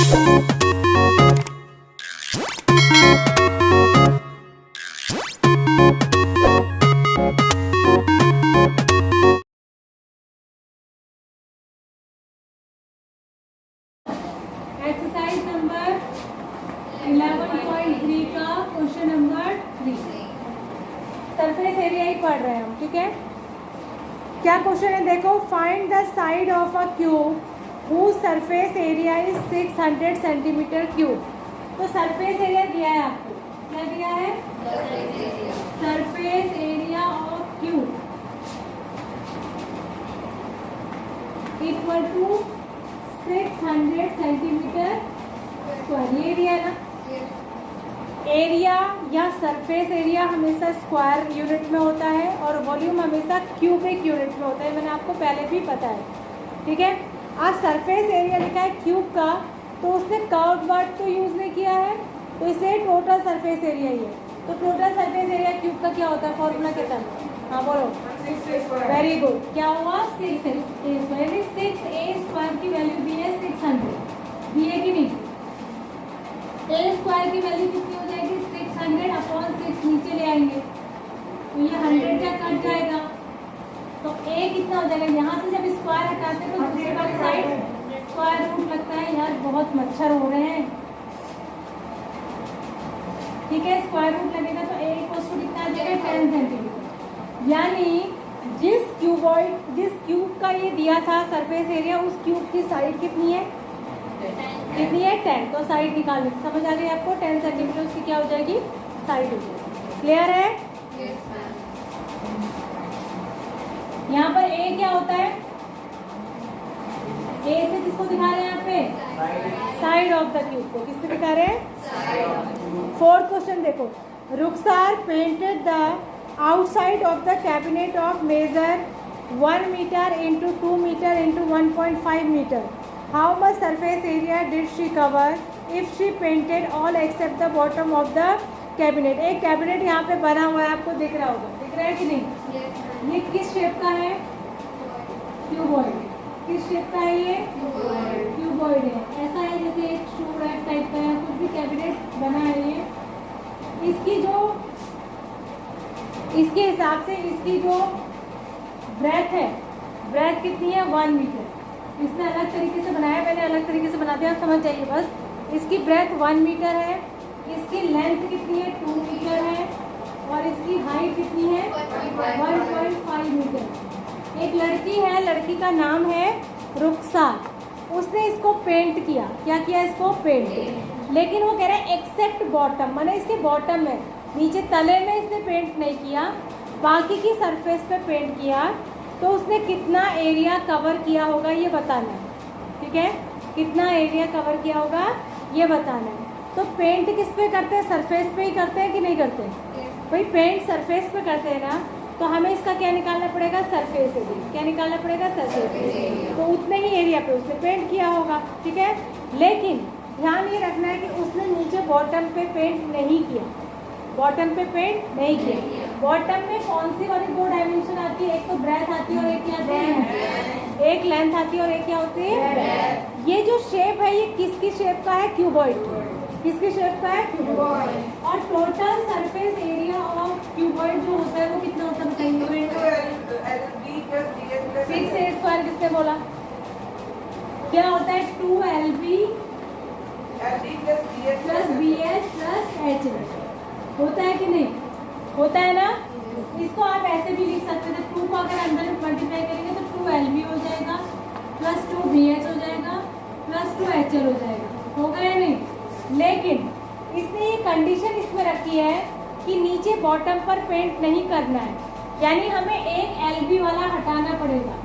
Exercise number 11.3 का question number 3 surface area ही पढ़ रहे हैं हम, ठीक है। क्या क्वेश्चन है देखो, find the side of a cube whose surface area is 600 centimetre cube. तो सरफेस एरिया दिया है आपको, क्या दिया है? Surface area of cube equal to 600 centimetre square. ये एरिया ना, एरिया या सरफेस एरिया हमेशा स्क्वायर यूनिट में होता है और वॉल्यूम हमेशा क्यूबिक यूनिट में होता है, मैंने आपको पहले भी पता है, ठीक है। आज सरफेस एरिया लिखा है क्यूब का, तो उसने कर्व वर्ड तो यूज़ नहीं किया है, तो इसे टोटल सरफेस एरिया ही है। तो टोटल सरफेस एरिया क्यूब का क्या होता है, फॉर्मूला क्या था? हाँ बोलो, वेरी गुड। क्या हुआ? 6a square. 6a स्क्वायर की वैल्यू दी है 600, दी है कि नहीं? a स्क्वायर की वैल्यू कितनी हो जाएगी? 600 अपॉन 6 नीचे ले आएंगे तो ये 100 क्या कट जाएगा, तो a कितना हो जाएगा? यहाँ से जब स्क्वायर हटाते हैं तो दूसरे वाली साइड स्क्वायर रूट लगता है। यार बहुत मच्छर हो रहे हैं, ठीक है। स्क्वायर रूट लगेगा तो a इक्वल्स टू कितना आ जाएगा? 10 सेंटीमीटर। यानी जिस क्यूब का ये दिया था सरफेस एरिया, उस क्यूब की साइड कितनी है? कितनी है? 10। तो साइड निकालने समझ आ गई आपको? 10 सेंटीमीटर उसकी क्या हो जाएगी? साइड हो जाएगी। क्लियर है? यहाँ पर ए क्या होता है? ए से किसको दिखा रहे हैं यहाँ पे? साइड ऑफ द क्यूब को। किससे दिखा रहे हैं? फोर्थ क्वेश्चन देखो, Rukhsar painted the outside of the cabinet of measure 1 meter into 2 meter into 1.5 meter. How much surface area did she cover if she painted all except the bottom of the cabinet? एक cabinet यहाँ पे बना हुआ है, आपको दिख रहा होगा, दिख रहा है कि नहीं? ये किस शेप का है? क्यूबॉइड। किस शेप का है ये? क्यूबॉइड है। ऐसा है जैसे एक शू रैक टाइप का है, कुछ भी कैबिनेट बना है ये। इसके हिसाब से इसकी जो ब्रेथ है, ब्रेथ कितनी है? 1 मीटर। इसने अलग तरीके से बनाया, मैंने अलग तरीके से बना दिया, समझ जाइए बस। इसकी ब्रेथ 1 मीटर है, इसकी लेंथ कितनी है? 2 मीटर है, और इसकी हाइट कितनी है? 1.5 मीटर। एक लड़की है, लड़की का नाम है रुखसार। उसने इसको पेंट किया। क्या किया? इसको पेंट। लेकिन वो कह रहा है एक्सेप्ट बॉटम, माने इसके बॉटम में, नीचे तले में इसने पेंट नहीं किया, बाकी की सरफेस पे पेंट किया। तो उसने कितना एरिया कवर किया होगा ये बताना है, ठीक है। कितना एरिया कवर किया होगा ये बताना है। तो पेंट किस पे करते हैं? सरफेस पे ही करते हैं कि नहीं करते? भाई पेंट सरफेस पे करते हैं ना, तो हमें इसका क्या निकालना पड़ेगा? Surface area. क्या निकालना पड़ेगा? Surface area. तो उतने ही एरिया पे उसने पेंट किया होगा, ठीक है। लेकिन ध्यान ये रखना है कि उसने नीचे बॉटम पे पेंट नहीं किया, बॉटम पे पेंट नहीं किया। बॉटम में कौन सी वाली 2 डायमेंशन आती है? एक तो ब्रेथ आती है और एक क्या आती है? एक लेंथ आती है और एक क्या होती है? ये जो शेप है ये किसकी शेप का है? क्यूबॉइड। किसकी शेप का है? क्यूबॉइड। और total surface area of cuboid जो होता है वो कितना होता है बताइए? 6a स्क्वायर किसने बोला? क्या होता है? 2lb plus bh plus hh होता है कि नहीं? होता है ना। इसको आप ऐसे भी लिख सकते थे, 2 को अगर अंदर मल्टीप्लाई करेंगे तो 2lb हो जाएगा प्लस 2bh हो जाएगा प्लस 2hl हो जाएगा, होगा या नहीं? लेकिन इसने ये कंडीशन इसमें रखी है कि नीचे बॉटम पर पेंट नहीं करना है, यानी हमें एक lb वाला हटाना पड़ेगा।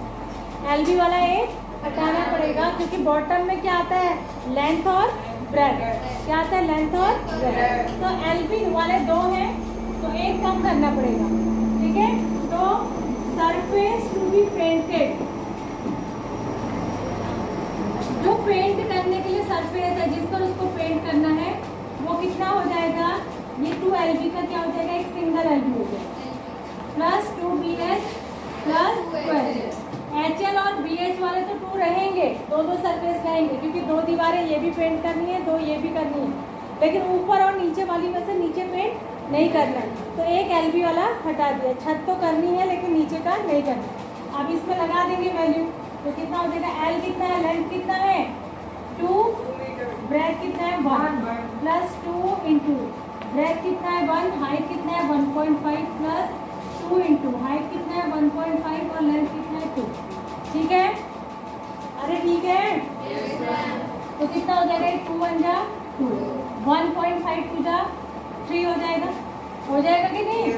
lb वाला एक हटाना पड़ेगा क्योंकि बॉटम में क्या आता है? लेंथ और ब्रेथ। क्या आता है? लेंथ और ब्रेथ। तो lb वाले 2 हैं तो एक कम करना पड़ेगा, ठीक है। तो सरफेस टू बी पेंटेड, जो पेंट करने के लिए सरफेस है जिस पर उसको पेंट करना है वो कितना हो जाएगा? ये 2lb का क्या हो जाएगा? एक सिंगल lb हो जाएगा plus 2bh plus 12h। BL और BH वाले तो 2 रहेंगे, दो दो सरफेस रहेंगे, क्योंकि 2 दीवारें ये भी पेंट करनी है, 2 ये भी करनी है, लेकिन ऊपर और नीचे वाली में से नीचे पेंट नहीं करना है, तो एक LB वाला हटा दिया। छत तो करनी है लेकिन नीचे का नहीं करना। अब इसमें लगा देंगे वैल्यू, तो कितना हो जाएगा, L कितना है, लेंथ कितना है 2, ब्रेथ कितना है 1 प्लस 2 इंटू ब्रेथ कितना है 1, हाइट कितना है 1.5 प्लस 2 इंटू हाइट कितना है 1.5 और लेंथ कितना है 2। ठीक है, अरे ठीक है, तो कितना हो जाएगा, 2 1 जा 2, 1.5 2 जा 3 हो जाएगा कि नहीं,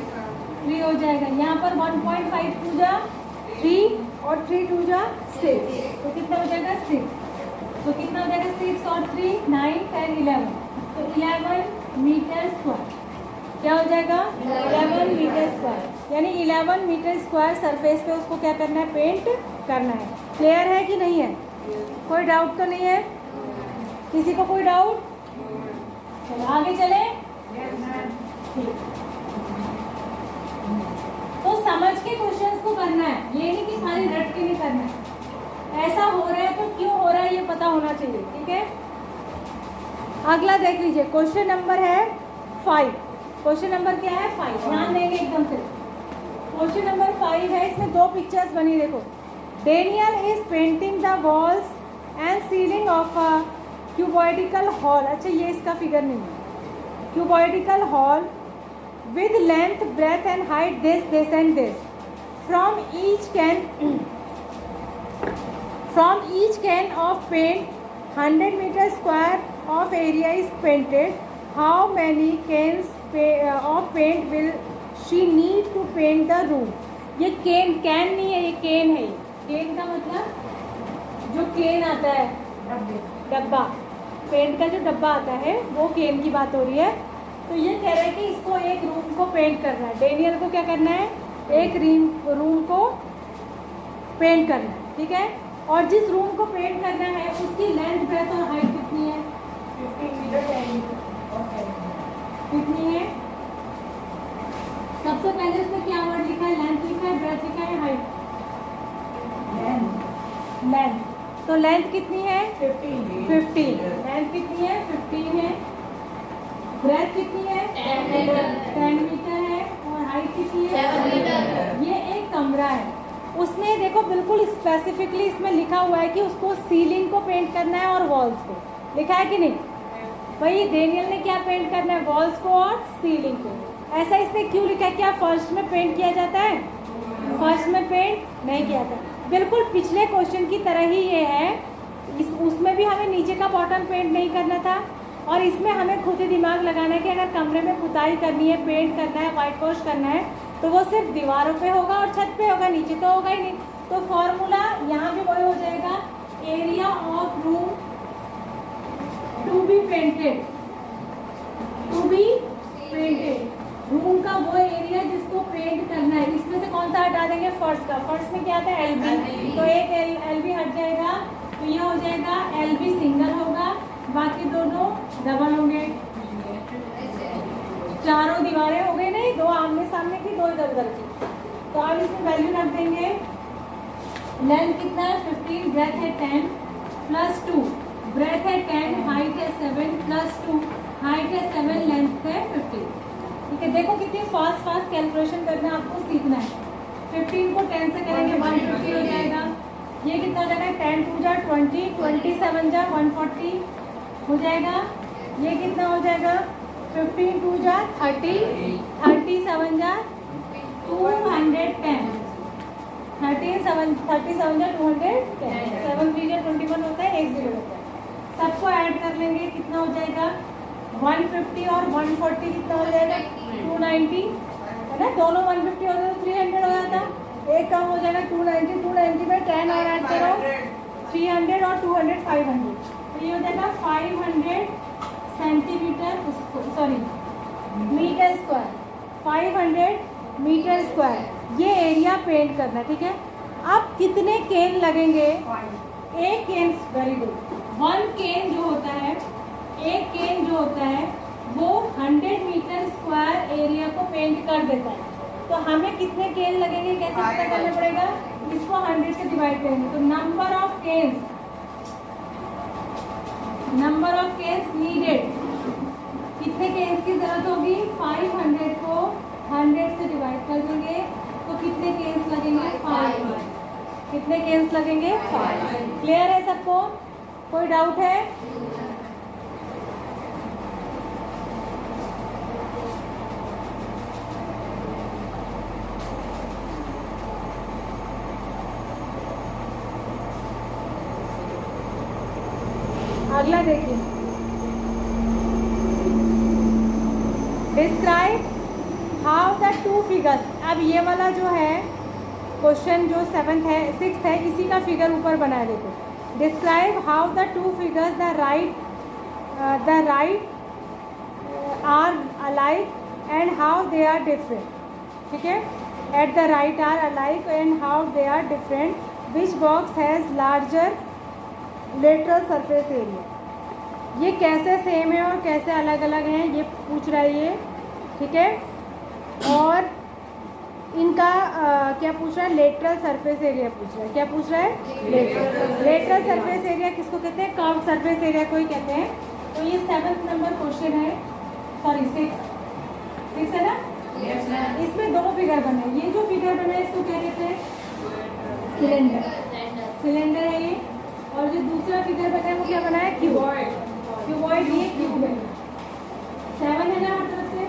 3 हो जाएगा। यहाँ पर 1.5 2 जा 3 और 3 2 जा 6, तो कितना हो जाएगा 6, तो कितना हो जाएगा 6 और 3 9 10 11, तो 11 मीटर स्क्वायर। क्या हो जाएगा 11 मीटर स्क्वायर, यानी 11 मीटर स्क्वायर सरफेस पे उसको क्या करना है, पेंट करना है। क्लियर है कि नहीं है, कोई डाउट तो नहीं है, किसी को कोई डाउट? चलो आगे चले। ठीक, तो समझ के क्वेश्चंस को करना है, ये नहीं कि खाली रट के नहीं करना है। ऐसा हो रहा है तो क्यों हो रहा है ये पता होना चाहिए। ठीक है, अगला देख लीजिए, क्वेश्चन नंबर है 5। क्वेश्चन नंबर क्या है 5, ध्यान देंगे एकदम से। क्वेश्चन नंबर 5 है, इसमें 2 पिक्चर्स बनी, देखो। Daniel is painting the walls and ceiling of a cuboidical hall. अच्छा, ये इसका फिगर नहीं है। Cuboidical hall with length breadth and height this and this from each can of paint 100 metre square of area is painted. How many cans of paint will she need to paint the room. ये can नहीं है, ये केन है। केन का मतलब जो केन आता है, डब्बा, पेंट का जो डब्बा आता है वो केन की बात हो रही है। तो ये कह रहे हैं कि इसको एक रूम को पेंट करना है। डेनियल को क्या करना है, एक रूम को पेंट करना है। ठीक है, और जिस रूम को पेंट करना है उसकी लेंथ ब्रेथ और हाइट कितनी है, 15 मीटर 10 मीटर कितनी है। सबसे पहले इसमें क्या वर्ड लिखा है, लेंथ लिखा है, ब्रेथ लिखा है, हाइट लेंथ। तो लेंथ कितनी है 15, लेंथ कितनी है 15 है, ब्रेथ कितनी है 10 मीटर है, और हाइट कितनी है 7 मीटर। ये एक कमरा है, उसमें देखो बिल्कुल स्पेसिफिकली इसमें लिखा हुआ है कि उसको सीलिंग को पेंट करना है और वॉल्स को, लिखा है कि नहीं। भाई डेनियल ने क्या पेंट करना है, वॉल्स को और सीलिंग को। ऐसा इसमें क्यों लिखा है, क्या फर्स्ट में पेंट किया जाता है, फर्स्ट में पेंट नहीं किया जाता। बिल्कुल पिछले क्वेश्चन की तरह ही ये है, उसमें भी हमें नीचे का बॉटम पेंट नहीं करना था, और इसमें हमें खुद ही दिमाग लगाना है कि अगर कमरे में पुताई करनी है, पेंट करना है, वाइट वॉश करना है, तो वो सिर्फ दीवारों पे होगा और छत पे होगा, नीचे तो होगा ही नहीं। तो फॉर्मूला यहाँ भी वही हो जाएगा, area of room to be painted, room का वो एरिया जिसको पेंट करना है। इसमें से कौन सा हटा देंगे, फर्श का। फर्श में क्या आता है LB, तो एक LB हट जाएगा, तो ये हो जाएगा LB सिंगल होगा, बाकी दोनों डबल होंगे। चारों दीवारें हो गई नहीं, 2 आमने सामने की, 2 इधर उधर की। तो अब इसमें वैल्यू रख देंगे, लेंथ कितना है 15, ब्रेथ है 10 प्लस 2, ब्रेथ है 10, हाइट है 7 प्लस 2, हाइट है 7, लेंथ है 15। ठीक है, देखो कितनी फास्ट कैलकुलेशन करना आपको सीखना है। 15 को 10 से करेंगे 150 हो जाएगा। ये कितना हो जाएगा, 10 2 जा 20, 27 जा 140 हो जाएगा। ये कितना हो जाएगा, 15 2 जा 30, 37 जा 210, 37 जा 210, 7 3 जा 21 होता है, 1 0 होता है। सबको ऐड कर लेंगे, कितना हो जाएगा 150 और 140 कितना हो जाएगा 290 है ना, दोनों 150 हो जाए तो 300 हो जाता, एक कम हो जाएगा 290, 290 में 10 और ऐड करो 300 और 200 500, तो ये हो जाएगा 500 centimetre, sorry metre square, 500 metre square ये एरिया पेंट करना। ठीक है, अब कितने केन लगेंगे, एक केन, वेरी गुड, 1 केन जो होता है, एक केन जो होता है वो 100 मीटर स्क्वायर एरिया को पेंट कर देता है। तो हमें कितने केन लगेंगे कैसे पता करना पड़ेगा, इसको 100 से डिवाइड करेंगे तो नंबर ऑफ केन्स नीडेड, कितने केन्स की जरूरत होगी? 500 को 100 से डिवाइड कर देंगे तो कितने केन्स लगेंगे? 5। कितने केन्स लगेंगे? 5। क्लियर है सबको? कोई डाउट है? अगला देखिए, describe how the two figures. अब ये वाला जो है क्वेश्चन जो 7th है 6th है, इसी का फिगर ऊपर बनाया। देखो, describe how the two figures the right are alike and how they are different. ठीक है, at the right are alike and how they are different, which box has larger lateral surface area. ये कैसे same है और कैसे अलग अलग हैं ये पूछ रहा है ये। ठीक है, और इनका क्या पूछ रहा है? लेटरल सरफेस एरिया पूछ रहा है। क्या पूछ रहा है? लेटरल सरफेस एरिया किसको कहते हैं? कर्व्ड सरफेस एरिया को ही कहते हैं। तो ये 7th नंबर क्वेश्चन है, सॉरी 6 है ना? इसमें 2 फिगर बने। ये जो फिगर बना है इसको क्या कहते हैं? सिलेंडर है ये। और जो दूसरा फिगर बना है वो क्या बना है? क्यूबॉइड। ये क्यूब है। 7 है ना हर तरफ से,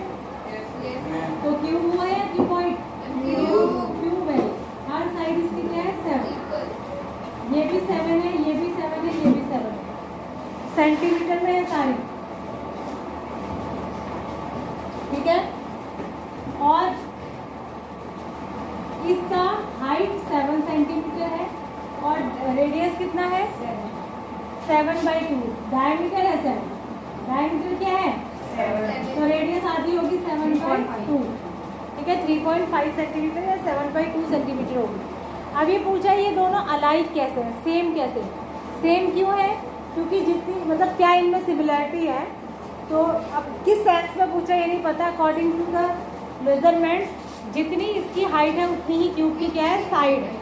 तो क्यूब हुआ है या क्यूबॉइड? क्यूब है। हर साइड इसकी क्या है? 7। ये भी 7 है, ये भी 7 है, ये भी 7 है। सेंटीमीटर में है सारे। ठीक है, और इसका हाइट 7 सेंटीमीटर है और रेडियस कितना है? 7/2। डायमीटर है 7। डायमीटर क्या है? 7। तो रेडियस आधी होगी 7/2। ठीक है, 3.5 सेंटीमीटर या 7/2 सेंटीमीटर होगी। अब ये पूछा है ये दोनों अलाइक कैसे हैं, सेम कैसे? सेम क्यों है? क्योंकि जितनी मतलब क्या इनमें सिमिलरिटी है, तो अब किस सेंस में पूछा ये नहीं पता। अकॉर्डिंग टू द मेजरमेंट्स जितनी इसकी हाइट है उतनी ही क्यूब की क्या है? साइड है।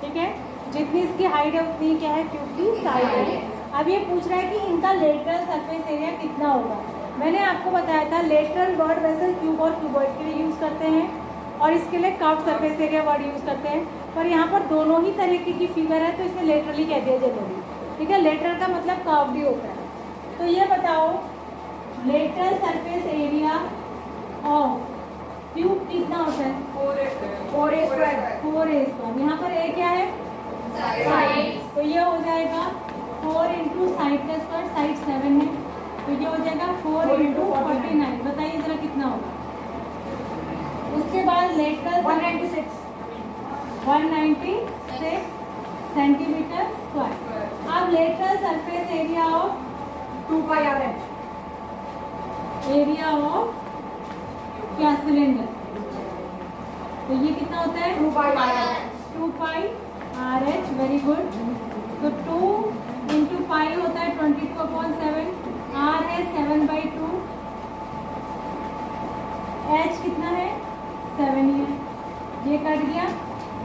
ठीक है, जितनी इसकी हाइट है उतनी ही क्या है? क्यूब की साइड है। अब ये पूछ रहा है कि इनका लेटरल सरफेस एरिया कितना होगा। मैंने आपको बताया था लेटरल वर्ड वैसे क्यूब और क्यूबॉइड के लिए यूज़ करते हैं और इसके लिए curved surface area word use करते हैं, पर यहाँ पर दोनों ही तरीके की फिगर है तो इसे लेटरली कह दिया जनरली। ठीक है, लेटरल का मतलब कर्व्ड ही होता है। तो ये बताओ lateral surface area of cube कितना होता है? 4a²। यहाँ पर a क्या है? साइड। तो ये हो जाएगा 4 इंटू साइड का स्क्वायर, साइड 7 है तो ये हो जाएगा 4 इंटू 49। बताइए जरा कितना होगा। उसके बाद लेटरल 196 सेंटीमीटर स्क्वायर। अब lateral surface area of 2πr area of क्या? सिलेंडर। तो ये कितना होता है? 2πr(h). Very good. तो 2 इंटू पाई होता है 22/7। r है 7/2। h कितना है? 7 ही है। ये कट गया,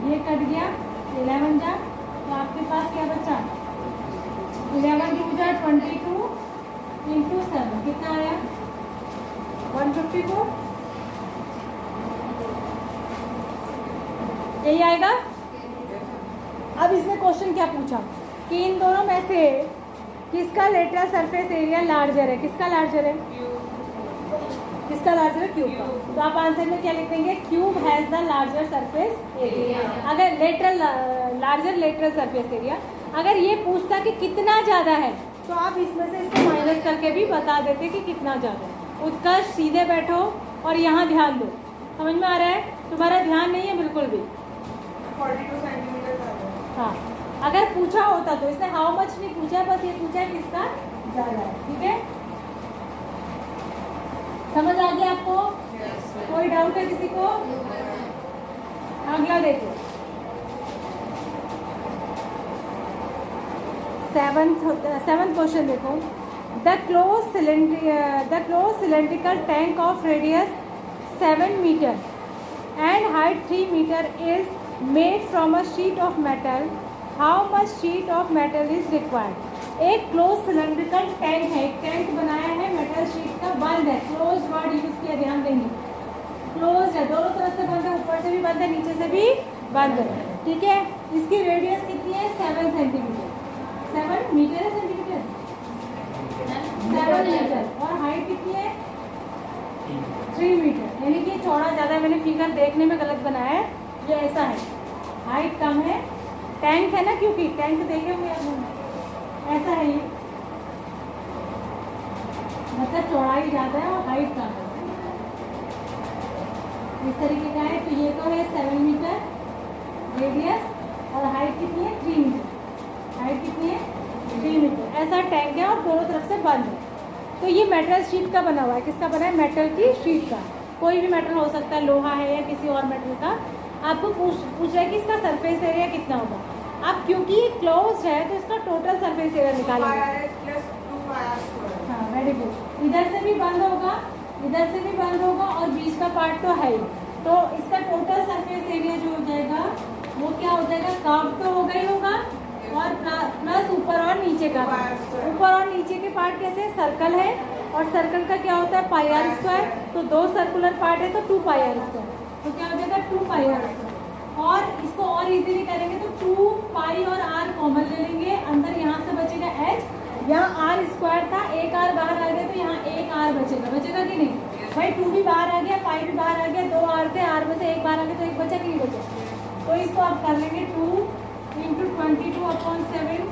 ये कट गया, 11 जा, तो आपके पास क्या बचा? 11 2 जा 22 इंटू 7 कितना आया? 154। यही आएगा। अब इसने क्वेश्चन क्या पूछा कि इन दोनों में से किसका लेटरल सरफेस एरिया लार्जर है? किसका लार्जर है? किसका लार्जर है? क्यूब का। तो आप आंसर में क्या लिख देंगे? Cube has the larger surface area. अगर lateral larger lateral surface area, अगर ये पूछता कि कितना ज़्यादा है तो आप इसमें से इसको माइनस करके भी बता देते कि कितना ज़्यादा है। उत्कर्ष सीधे बैठो और यहाँ ध्यान दो। समझ में आ रहा है? तुम्हारा ध्यान नहीं है बिल्कुल भी। 42 सेंटीमीटर। हाँ, अगर पूछा होता तो इसने हाउ मच नहीं पूछा, बस ये पूछा है किसका ज़्यादा है। ठीक है, समझ आ गया आपको? कोई डाउट है किसी को? अगला देखो, 7th क्वेश्चन देखो। The close cylindrical tank of radius 7 metre and height 3 metre is made from a sheet of metal, how much sheet of metal is required. एक क्लोज सिलेंड्रिकल टैंक है, एक टैंक बनाया है मेटल शीट का, बंद है, close word use किया, ध्यान देंगे, क्लोज है, दोनों तरफ से बंद है, ऊपर से भी बंद है, नीचे से भी बंद है, ठीक है। इसकी रेडियस कितनी है, 7 सेंटीमीटर, 7 मीटर है, सेंटीमीटर 7 मीटर, और हाइट कितनी है 3 मीटर, यानी कि चौड़ा ज़्यादा है, मैंने फिगर देखने में गलत बनाया है, ये ऐसा है, हाइट कम है, टैंक है ना, क्योंकि टैंक देखे हुए आप, ऐसा है ये, मतलब चौड़ाई ज़्यादा है और हाइट कम है, इस तरीके का है। तो ये तो है 7 मीटर रेडियस, और हाइट कितनी है 3 मीटर, हाइट कितनी है 3 मीटर, ऐसा टैंक है और दोनों तरफ से बंद है। तो ये मेटल शीट का बना हुआ है, किसका बना है, मेटल की शीट का, कोई भी मेटल हो सकता है, लोहा है या किसी और मेटल का। आपको पूछ रहा है कि इसका सरफेस एरिया कितना होगा। अब क्योंकि ये क्लोज है तो इसका टोटल सरफेस एरिया निकालेंगे। हाँ, वेरी गुड। इधर से भी बंद होगा, इधर से भी बंद होगा, और बीच का पार्ट तो है ही, तो इसका टोटल सरफेस एरिया जो हो जाएगा वो क्या हो जाएगा, कर्व तो होगा ही होगा, और प्लस ऊपर और नीचे का, ऊपर और नीचे के पार्ट कैसे, सर्कल है, और सर्कल का क्या होता है पाई आर स्क्वायर, तो 2 सर्कुलर पार्ट है तो 2 पाई आर स्क्वायर, तो क्या हो जाएगा 2 पाई आर स्क्वायर। और इसको और इजीली करेंगे तो 2 पाई और आर कॉमन ले लेंगे, अंदर यहाँ से बचेगा एच, यहाँ आर स्क्वायर था, एक आर बाहर आ गया तो यहाँ एक आर बचेगा, बचेगा कि नहीं भाई, 2 भी बाहर आ गया, पाई भी बाहर आ गया, 2 आर थे, आर में से एक बाहर आ गया तो एक बचा कि नहीं बचा, तो इसको आप कर लेंगे 2 इंटू 22/7,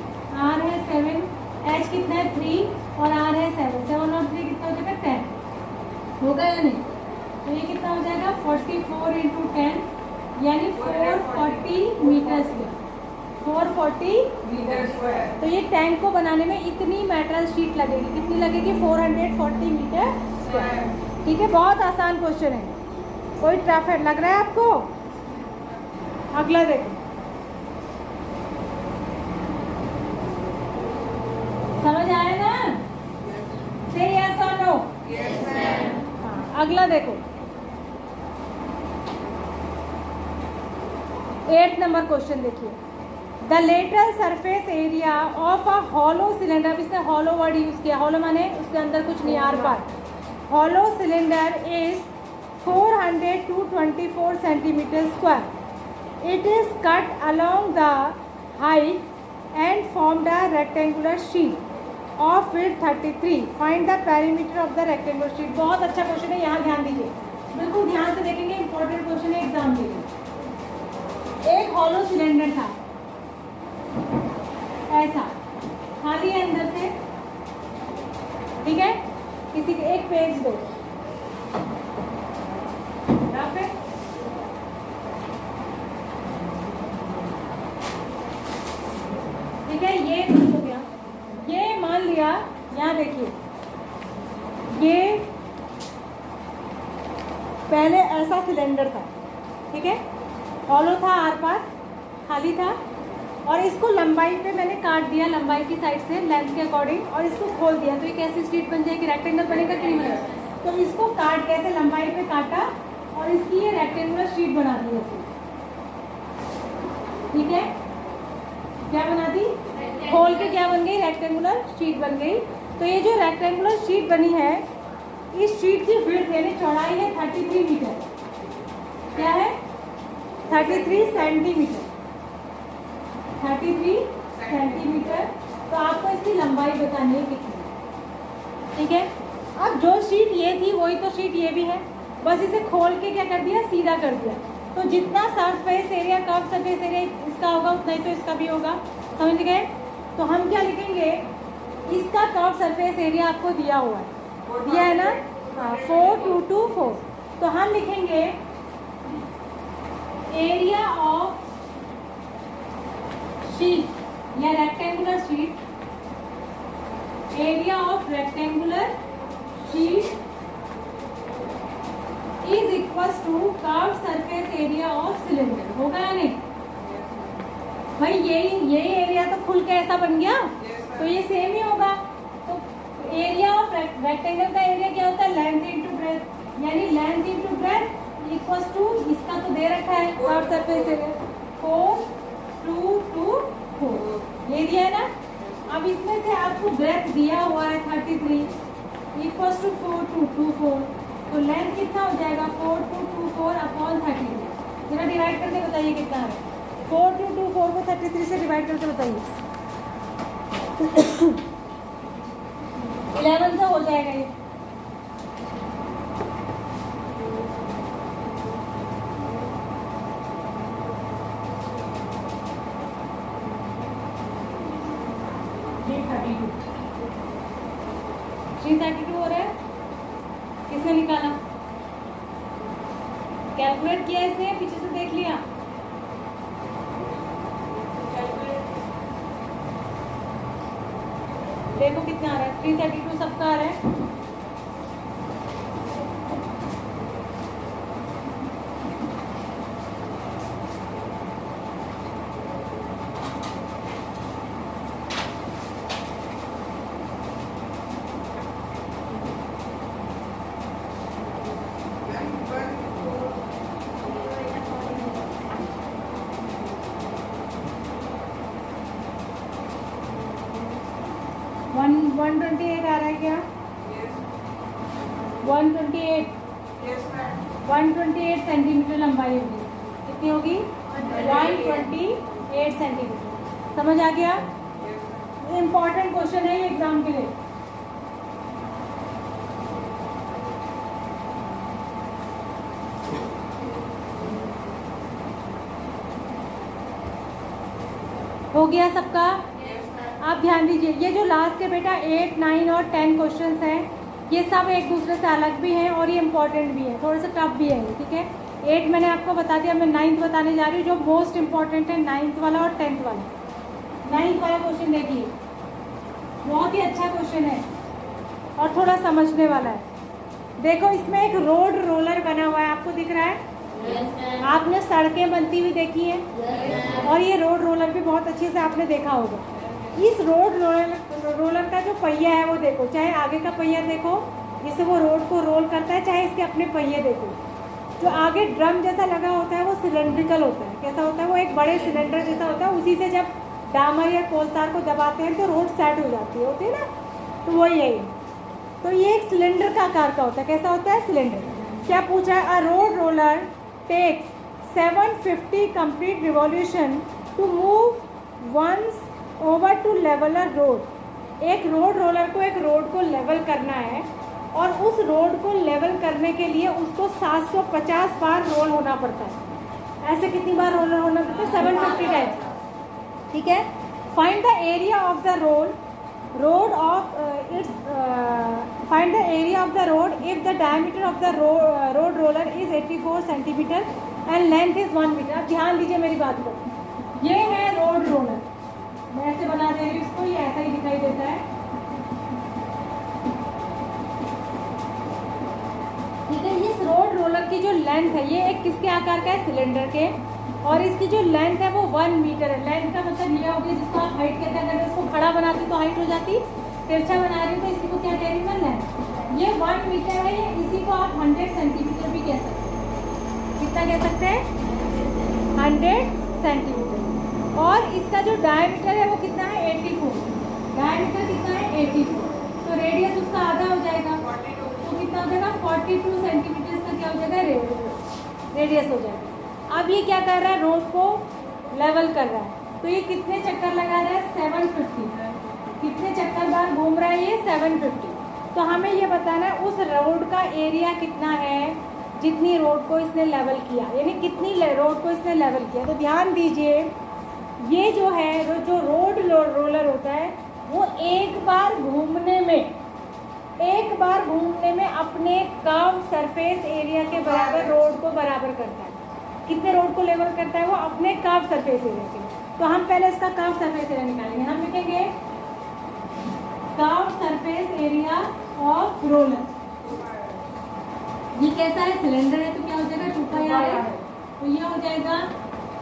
आर है 7, एच कितना है 3 और आर है 7, 7 और 3 कितना हो जाएगा 10, होगा या नहीं, तो ये कितना हो जाएगा 44 इंटू 10, यानी 440 मीटर स्क्वायर, 440 मीटर स्क्वायर। तो ये टैंक को बनाने में इतनी मेटल शीट लगेगी, कितनी लगेगी 440 मीटर स्क्वायर, ठीक है। बहुत आसान क्वेश्चन है, कोई टफ है लग रहा है आपको। अगला देखो, समझ आया ना, से यस और नो, हाँ। अगला देखो 8 नंबर क्वेश्चन देखिए, the lateral surface area of a hollow cylinder, अब इसने हॉलो वर्ड यूज किया, हॉलो माने उसके अंदर कुछ नहीं, आर पार, hollow cylinder is 400 to 24 centimetre square, it is cut along the height and formed a rectangular sheet of width 33, find the perimeter of the rectangular sheet। बहुत अच्छा क्वेश्चन है, यहाँ ध्यान दीजिए, बिल्कुल ध्यान से देखेंगे, इंपॉर्टेंट क्वेश्चन है एग्जाम के लिए। एक हॉलो सिलेंडर था, ऐसा खाली है अंदर से, ठीक है, किसी के एक पेज दो, ठीक है, ये हो गया, ये मान लिया, यहाँ देखिए, ये पहले ऐसा सिलेंडर था, ठीक है, हॉलो था, आर पार खाली था, और इसको लंबाई पे मैंने काट दिया, लंबाई की साइड से लेंथ के अकॉर्डिंग, और इसको खोल दिया, तो ये कैसी शीट बन जाएगी, रेक्टेंगल बनेगा कि नहीं बनेगा, तो इसको काट के ऐसे लंबाई पे काटा और इसकी ये रेक्टेंगुलर शीट बना दी ऐसे, ठीक है, क्या बना दी, खोल के क्या बन गई, रेक्टेंगुलर शीट बन गई। तो ये जो रेक्टेंगुलर शीट बनी है, इस शीट की विड्थ यानी चौड़ाई है 33 मीटर, क्या है 33 सेंटीमीटर, 33 सेंटीमीटर। तो आपको इसकी लंबाई बतानी है कितनी, ठीक है। अब जो शीट ये थी वही तो शीट ये भी है, बस इसे खोल के क्या कर दिया, सीधा कर दिया। तो जितना surface area, curve surface area इसका होगा उतना ही तो इसका भी होगा, समझ गए। तो हम क्या लिखेंगे, इसका कर्व सरफेस एरिया आपको दिया हुआ है, दिया है ना, हाँ 4224। तो हम लिखेंगे एरिया ऑफ शीट या rectangular sheet, area of rectangular sheet is equal to curve surface area of cylinder, होगा या नहीं भाई, यही एरिया तो खुल के ऐसा बन गया, तो ये सेम ही होगा। तो एरिया ऑफ रेक्टेंगल का एरिया क्या होता है, लेंथ इनटू ब्रेथ, यानी length into breadth equal to, इसका तो दे रखा है कर्व सरफेस एरिया, 4 2 2 4 ये दिया है ना। अब इसमें से आपको ब्रेथ दिया हुआ है 33 इक्वल्स टू 4 2 2 4, तो लेंथ कितना हो जाएगा 4 2 2 4 अपॉन 33। जरा डिवाइड करके बताइए कितना है। 4 2 2 4 को 33 से डिवाइड करके बताइए। 11 से हो जाएगा ये। थ्री 32 हो रहा है। किसने निकाला? कैलकुलेट किया इसने, पीछे से देख लिया? देखो कितना आ रहा है। 332 सबका आ रहा है। वन 128 आ रहा है क्या? 128 128 सेंटीमीटर लंबाई होगी। कितनी होगी? 128 सेंटीमीटर। समझ आ गया? इम्पॉर्टेंट क्वेश्चन है ये एग्जाम के लिए। हो गया सबका? आप ध्यान दीजिए, ये जो लास्ट के बेटा 8 9 और 10 क्वेश्चंस हैं, ये सब एक दूसरे से अलग भी हैं और ये इंपॉर्टेंट भी है, थोड़े से टफ भी है, ठीक है। 8 मैंने आपको बता दिया, मैं 9th बताने जा रही हूँ जो मोस्ट इंपॉर्टेंट है, 9th वाला और 10th वाला। 9th वाला क्वेश्चन देखिए, बहुत ही अच्छा क्वेश्चन है और थोड़ा समझने वाला है। देखो इसमें एक रोड रोलर बना हुआ है, आपको दिख रहा है? आपने सड़कें बनती हुई देखी है और ये रोड रोलर भी बहुत अच्छे से आपने देखा होगा। इस रोड रोलर का जो पहिया है वो देखो, चाहे आगे का पहिया देखो जिससे वो रोड को रोल करता है, चाहे इसके अपने पहिए देखो। जो आगे ड्रम जैसा लगा होता है वो सिलेंड्रिकल होता है। कैसा होता है? वो एक बड़े सिलेंडर जैसा होता है, उसी से जब डामर या कोलतार को दबाते हैं तो रोड सेट हो जाती है, होती है ना, तो वही है ये। तो ये एक सिलेंडर का आकार का होता है। कैसा होता है? सिलेंडर। क्या पूछ रहा है? A road roller takes 750 complete revolution to move once over to level a road. एक रोड रोलर को एक रोड को लेवल करना है और उस रोड को लेवल करने के लिए उसको 750 बार रोल होना पड़ता है। ऐसे कितनी बार रोल होना पड़ता है? 750 टाइम्स, ठीक है। Find the area of the road of its find the area of the road if the diameter of the road roller is 84 centimetre and length is 1 metre. अब ध्यान दीजिए मेरी बात को, ये है रोड रोलर। मैं ऐसे बना दे रही हूँ इसको, ये ऐसा ही दिखाई देता है, ठीक है। इस रोड रोलर की जो लेंथ है ये एक किसके आकार का है? सिलेंडर के। और इसकी जो लेंथ है वो 1 मीटर है। लेंथ का मतलब ये हो गया जिसको आप हाइट कहते हैं। अगर इसको खड़ा बनाती तो हाइट हो जाती, तिरछा बना रही हूँ तो इसी को क्या कह रही हूँ मैं? लेंथ। ये 1 मीटर है, ये इसी को आप 100 सेंटीमीटर भी कह सकते हैं। कितना कह सकते हैं? 100 सेंटीमीटर। और इसका जो डायमीटर है वो कितना है? 84। डायमीटर कितना है? 84। तो रेडियस उसका आधा हो जाएगा, तो कितना हो जाएगा? 42 सेंटीमीटर का क्या हो जाएगा? रेडियस हो जाएगा। अब ये क्या कर रहा है? रोड को लेवल कर रहा है। तो ये कितने चक्कर लगा रहा है? 750। कितने चक्कर बार घूम रहा है ये? 750। तो हमें ये बताना है उस रोड का एरिया कितना है जितनी रोड को इसने लेवल किया, यानी कितनी रोड को इसने लेवल किया। तो ध्यान दीजिए, ये जो है जो रोड रोलर होता है वो एक बार घूमने में अपने कर्व सरफेस एरिया के बराबर रोड को बराबर करता है। कितने रोड को लेवल करता है वो? अपने कर्व सरफेस एरिया के। तो हम पहले इसका कर्व सरफेस एरिया निकालेंगे। हम लिखेंगे curve surface area of roller. ये कैसा है? सिलेंडर है, तो क्या हो जाएगा? 2 पाई आर है, तो ये हो जाएगा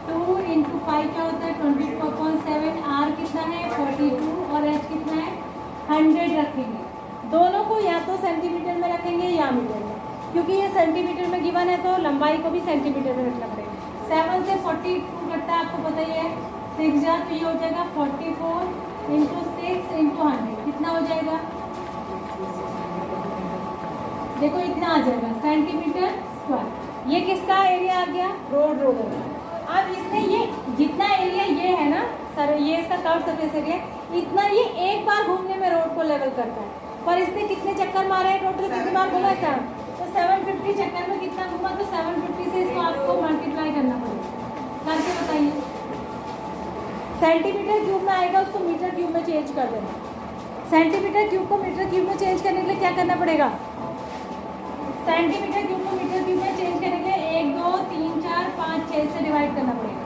2 × पाई क्या होता है? 22/7। आर कितना है? 42 और एच कितना है? 100 रखेंगे। दोनों को या तो सेंटीमीटर में रखेंगे या मीटर में, क्योंकि ये सेंटीमीटर में गिवन है तो लंबाई को भी सेंटीमीटर में रखना पड़ेगा। 7 से 42 कटता है, आपको पता ही है। 6 जा तो ये हो जाएगा 44 इंटू 6 इंटू 100, कितना हो जाएगा? देखो इतना आ जाएगा सेंटीमीटर स्क्वायर। ये किसका एरिया आ गया? Road roller. अब इसने ये जितना एरिया ये है ना सर, ये इसका कर्व सरफेस एरिया, इतना ये एक बार घूमने में रोड को लेवल करता है। पर इसने कितने चक्कर मारे हैं? टोटल कितनी बार घूमा है? 7। तो 750 चक्कर में कितना घूमा? तो 750 से इसको आपको मल्टीप्लाई करना पड़ेगा। करके बताइए। सेंटीमीटर क्यूब में आएगा, उसको मीटर क्यूब में चेंज कर देना। सेंटीमीटर क्यूब को मीटर क्यूब में चेंज करने के लिए क्या करना पड़ेगा? सेंटीमीटर क्यूब को मीटर क्यूब में चेंज करने के लिए 1 2 3 4 5 6 से डिवाइड करना पड़ेगा।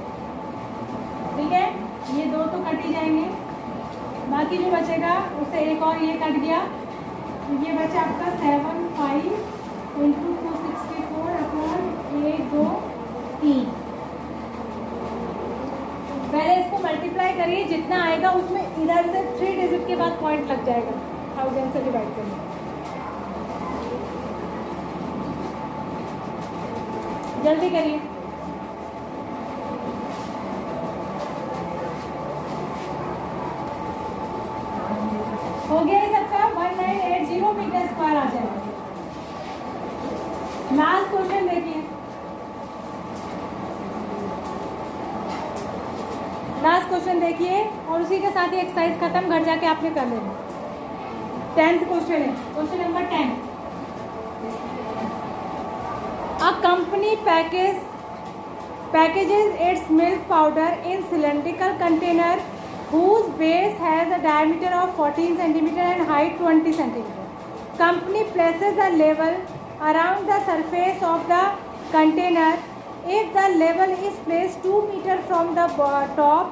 ठीक है, ये 2 तो कट ही जाएंगे, बाकी जो बचेगा उससे एक और ये कट गया, ये बचा आपका 75 इंटू 264 अपॉन 1 2 3। पहले इसको मल्टीप्लाई करिए, जितना आएगा उसमें इधर से 3 डिजिट के बाद पॉइंट लग जाएगा 1000 से डिवाइड करने। जल्दी करिए। हो गया ये सबका 1980 मीटर स्क्वायर आ जाएगा। लास्ट क्वेश्चन देखिए, लास्ट क्वेश्चन देखिए और उसी के साथ ही एक्सरसाइज खत्म, घर जाके आपने कर लेना। 10th क्वेश्चन है, question number 10। A company packages its milk powder in cylindrical container whose base has a diameter of 14 cm and height 20 cm. Company places a label around the surface of the container. If the label is placed 2 meter from the top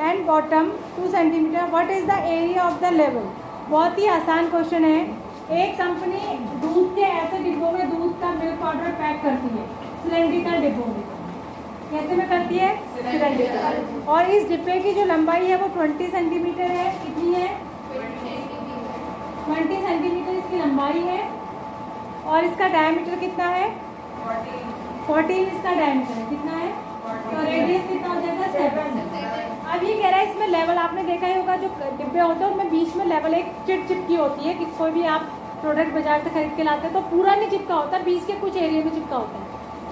and bottom 2 cm, what is the area of the label? बहुत ही आसान question है। एक company दूध के ऐसे डिब्बों में दूध का मिल्क पाउडर पैक करती है, सिलेंड्रिकल डिब्बों में। कैसे में करती है? सिलेंड्रिकल। और इस डिब्बे की जो लंबाई है वो 20 सेंटीमीटर है। कितनी है? 20 सेंटीमीटर इसकी लंबाई है। और इसका डायमीटर कितना है? 14 इसका डायमीटर है। कितना है? तो रेडियस कितना हो जाएगा? 7। अब ये कह रहा है इसमें लेवल, आपने देखा ही होगा जो डिब्बे होते हैं उनमें बीच में लेवल एक चिपकी होती है कि कोई भी आप प्रोडक्ट बाजार से खरीद के लाते हैं तो पूरा नहीं चिपका होता, बीच के कुछ एरिया में चिपका होता है।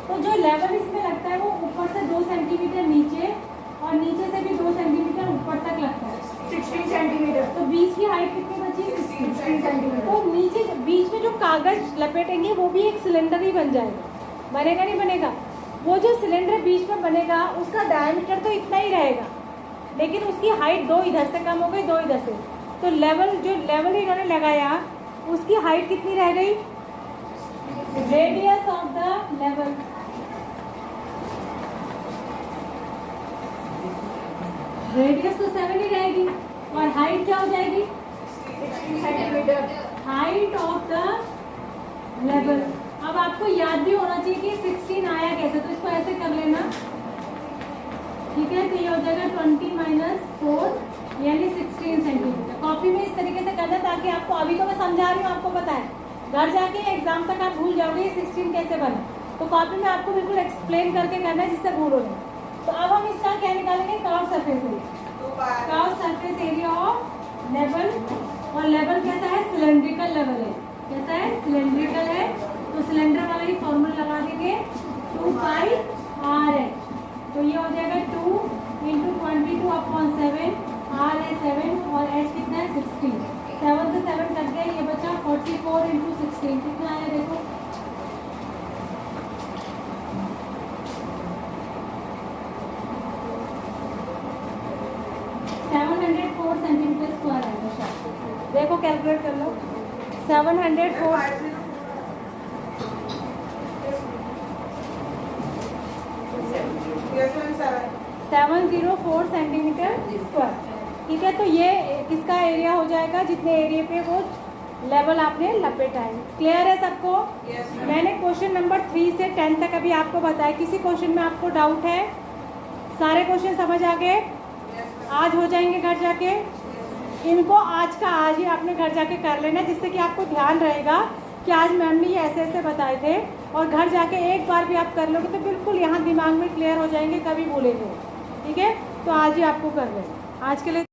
तो जो लेवल इसमें लगता है वो ऊपर से 2 सेंटीमीटर नीचे और नीचे से भी 2 सेंटीमीटर ऊपर तक लगता है, 16 सेंटीमीटर। तो बीच की हाइट कितनी बची? 16 सेंटीमीटर। तो नीचे बीच में जो कागज लपेटेंगे वो भी एक सिलेंडर ही बन जाएगा। बनेगा नहीं बनेगा? वो जो सिलेंडर बीच में बनेगा उसका डायमीटर तो इतना ही रहेगा, लेकिन उसकी हाइट 2 इधर से कम हो गई, 2 इधर से। तो लेवल जो लेवल इन्होंने लगाया उसकी हाइट कितनी रह गई? Radius of the level. Radius तो 7 ही रहेगी और हाइट क्या हो जाएगी? 16 centimetre. Height of the level. अब आपको याद भी होना चाहिए कि 16 आया कैसे, तो इसको ऐसे कर लेना। ठीक है, तो ये हो जाएगा 20 - 4 यानी 16 सेंटीमीटर। कॉपी में इस तरीके से करना ताकि आपको, अभी तो मैं समझा रही हूँ आपको पता है, घर जाके एग्जाम तक आप भूल जाओगे ये 16 कैसे बना। तो कॉपी में आपको बिल्कुल एक्सप्लेन करके करना है जिससे भूलो नहीं। तो अब हम इसका क्या निकालेंगे? Curve surface area. Curve surface area of level, और लेवल कैसा है? सिलेंड्रिकल लेवल है। कैसा है? सिलेंड्रिकल है। तो सिलेंडर वाला ही फॉर्मूला लगा देंगे 2πRh। तो ये हो जाएगा 2 × 22/7, R है 7 और H कितना है? 16। 7 से 7 कट गया, ये बचा 44 × 16। कितना आया देखो? 704 सेंटीमीटर स्क्वायर आएगा शायद। देखो कैलकुलेट कर लो। 704 704 सेंटीमीटर स्क्वायर। ठीक है, तो ये किसका एरिया हो जाएगा? जितने एरिया पे वो लेवल आपने लपेटा है। क्लियर है सबको? मैंने क्वेश्चन नंबर 3 से 10 तक अभी आपको बताया। किसी क्वेश्चन में आपको डाउट है? सारे क्वेश्चन समझ आ गए? आज हो जाएंगे घर जाके। इनको आज का आज ही आपने घर जाके कर लेना, जिससे कि आपको ध्यान रहेगा कि आज मैम ने ये ऐसे ऐसे बताए थे, और घर जाके एक बार भी आप कर लोगे तो बिल्कुल यहाँ दिमाग में क्लियर हो जाएंगे, कभी भूलेंगे। ठीक है, तो आज ही आपको कर रहे हैं। आज के लिए